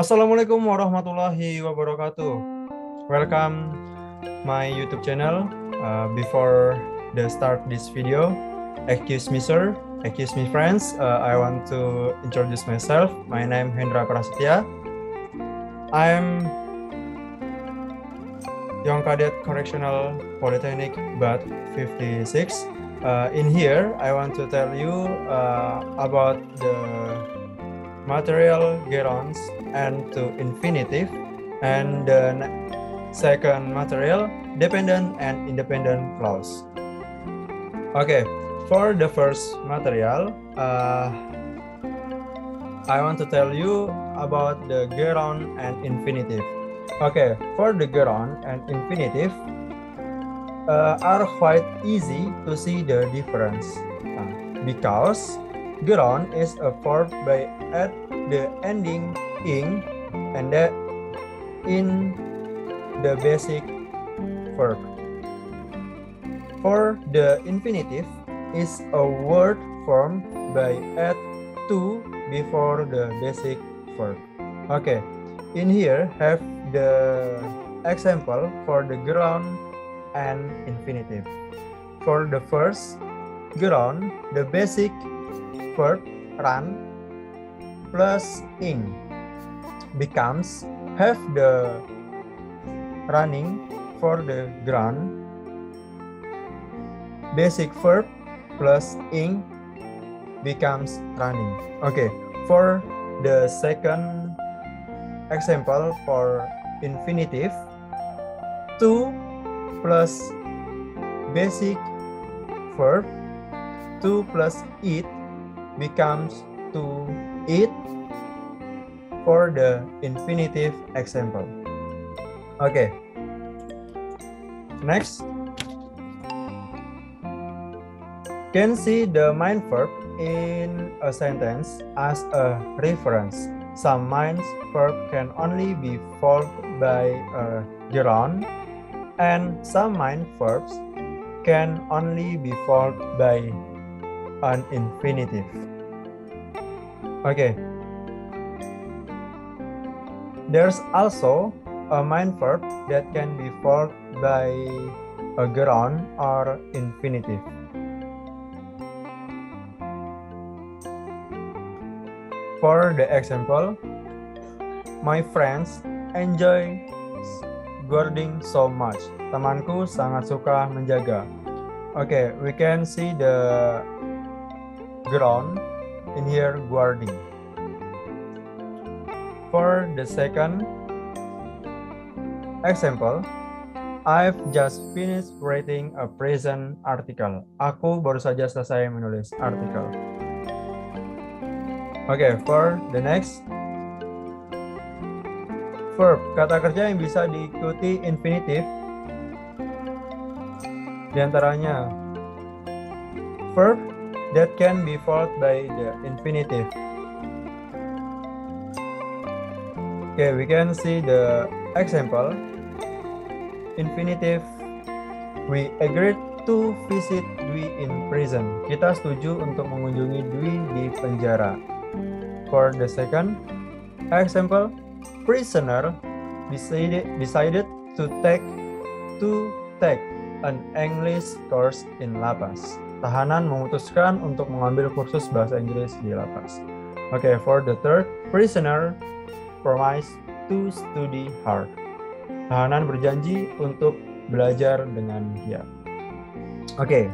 Assalamualaikum warahmatullahi wabarakatuh. Welcome my YouTube channel. Before the start this video, excuse me sir, excuse me friends. I want to introduce myself. My name Hendra Prasetya. I'm Young Cadet Correctional Polytechnic Bat 56. In here, I want to tell you about the material gerunds and to infinitive, and the second material dependent and independent clause. Okay, for the first material, I want to tell you about the gerund and infinitive. Okay, for the gerund and infinitive are quite easy to see the difference because gerund is a verb by at the ending ing and that in the basic verb. For the infinitive is a word formed by add to before the basic verb. Okay, in here have the example for the gerund and infinitive. For the first gerund, the basic verb run plus ing becomes have the running. For the gerund, basic verb plus ing becomes running. Okay, for the second example for infinitive, to plus basic verb, to plus it becomes to eat for the infinitive example. Okay. Next. Can see the main verb in a sentence as a reference. Some main verb can only be followed by a gerund, and some main verbs can only be followed by an infinitive. Okay. There's also a main verb that can be followed by a gerund or infinitive. For the example, my friends enjoy guarding so much. Temanku sangat suka menjaga. Okay, we can see the gerund in here, guarding. For the second example, I've just finished writing a present article. Aku baru saja selesai menulis artikel. Okay, for the next verb, kata kerja yang bisa diikuti infinitif diantaranya verb that can be followed by the infinitive. Okay, we can see the example. Infinitive, we agreed to visit Dwi in prison. Kita setuju untuk mengunjungi Dwi di penjara. For the second example, prisoner decided to take an English course in lapas. Tahanan memutuskan untuk mengambil kursus bahasa Inggris di lapas. Okay, for the third, prisoner promised to study hard. Tahanan berjanji untuk belajar dengan giat. Okay.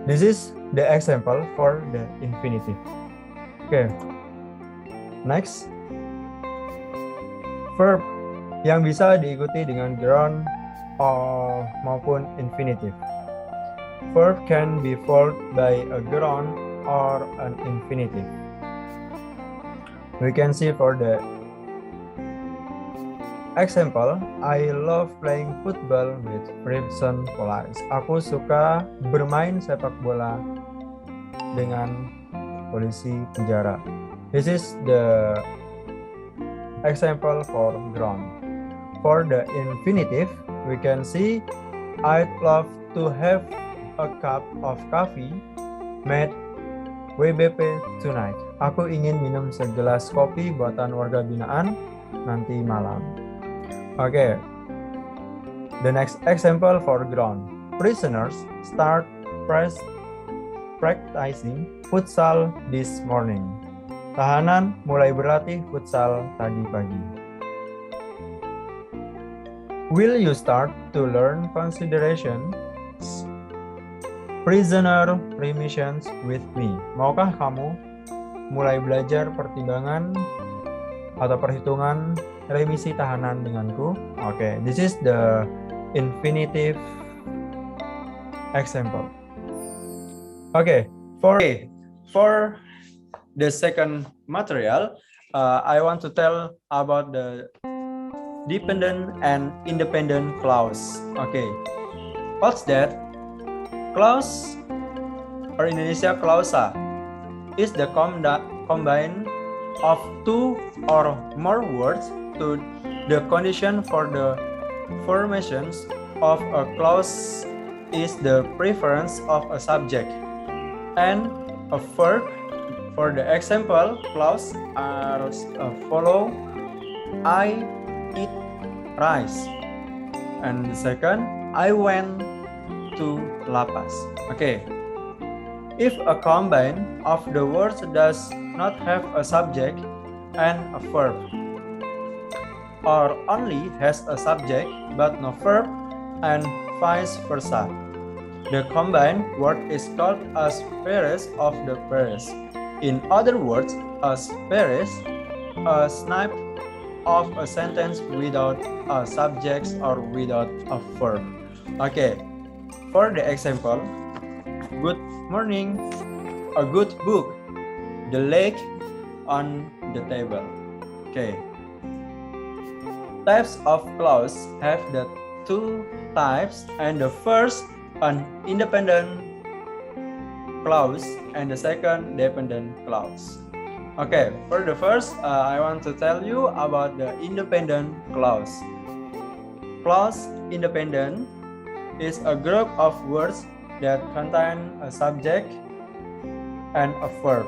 This is the example for the infinitive. Okay. Next. Verb yang bisa diikuti dengan gerund maupun infinitive. Verb can be followed by a gerund or an infinitive. We can see for the example, I love playing football with prison police. Aku suka bermain sepak bola dengan polisi penjara. This is the example for gerund. For the infinitive, we can see I'd love to have a cup of coffee made WBP tonight. Aku ingin minum segelas kopi buatan warga binaan nanti malam. Okay. The next example for ground. Prisoners start practicing futsal this morning. Tahanan mulai berlatih futsal tadi pagi. Will you start to learn considerations? Prisoner remissions with me. Maukah kamu mulai belajar pertimbangan atau perhitungan remisi tahanan denganku? Okay, this is the infinitive example. Okay, for the second material, I want to tell about the dependent and independent clause. Okay, what's that? Clause, or Indonesia clausa, is the combine of two or more words to the condition for the formations of a clause is the preference of a subject and a verb. For the example, clause are follow: I eat rice, and the second, I went to Lapas. Okay. If a combine of the words does not have a subject and a verb, or only has a subject but no verb, and vice versa, the combined word is called as pairs of the pairs. In other words, as pairs, a snap of a sentence without a subject or without a verb. Okay. For the example, good morning, a good book, the leg on the table. Okay. Types of clause have the two types, and the first an independent clause and the second dependent clause. Okay, for the first, I want to tell you about the independent clause. Clause independent is a group of words that contain a subject and a verb.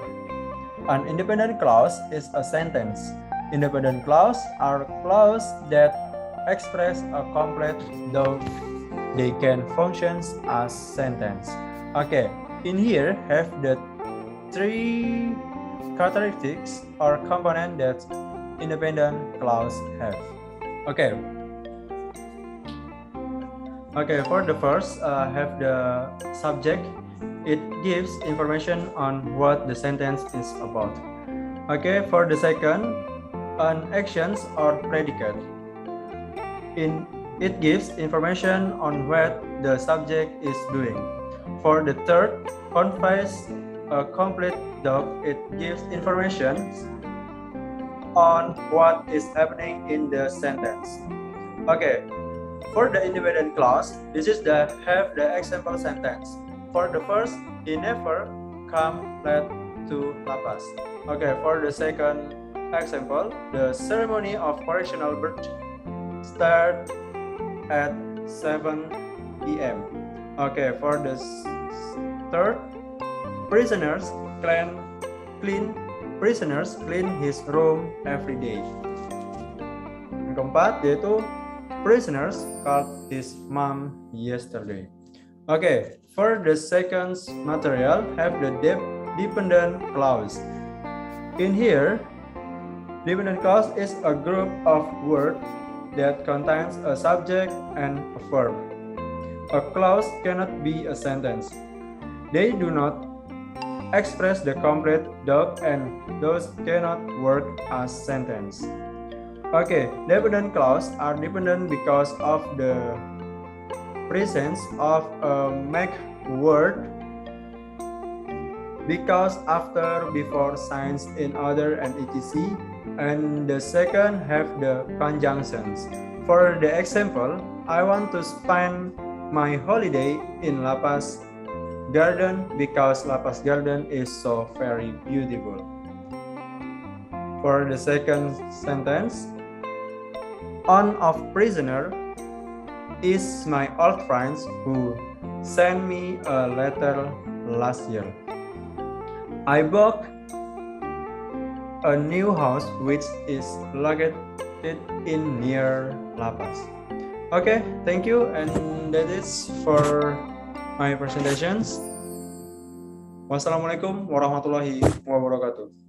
An independent clause is a sentence. Independent clause are clauses that express a complete though they can function as sentence. Okay, in here have the three characteristics or components that independent clause have. Okay. Okay, for the first, have the subject. It gives information on what the sentence is about. Okay, for the second, an actions or predicate. It gives information on what the subject is doing. For the third, conveys a complete thought. It gives information on what is happening in the sentence. Okay. For the independent clause, this is the have the example sentence. For the first, he never come late to Lapas. Okay, for the second example, the ceremony of correctional birth start at 7 p.m. Okay, for the third, prisoners clean his room every day. Yang keempat yaitu prisoners called his mom yesterday. Okay, for the second material, have the dependent clause. In here, dependent clause is a group of words that contains a subject and a verb. A clause cannot be a sentence. They do not express the complete thought and those cannot work as sentence. Okay, dependent clause are dependent because of the presence of a make word because, after, before, since, in, other, and etc. And the second have the conjunctions. For the example, I want to spend my holiday in Lapas Garden because Lapas Garden is so very beautiful. For the second sentence, one of prisoner is my old friends who sent me a letter last year. I bought a new house which is located in near La Paz. Okay, thank you, and that is for my presentations. Wassalamualaikum warahmatullahi wabarakatuh.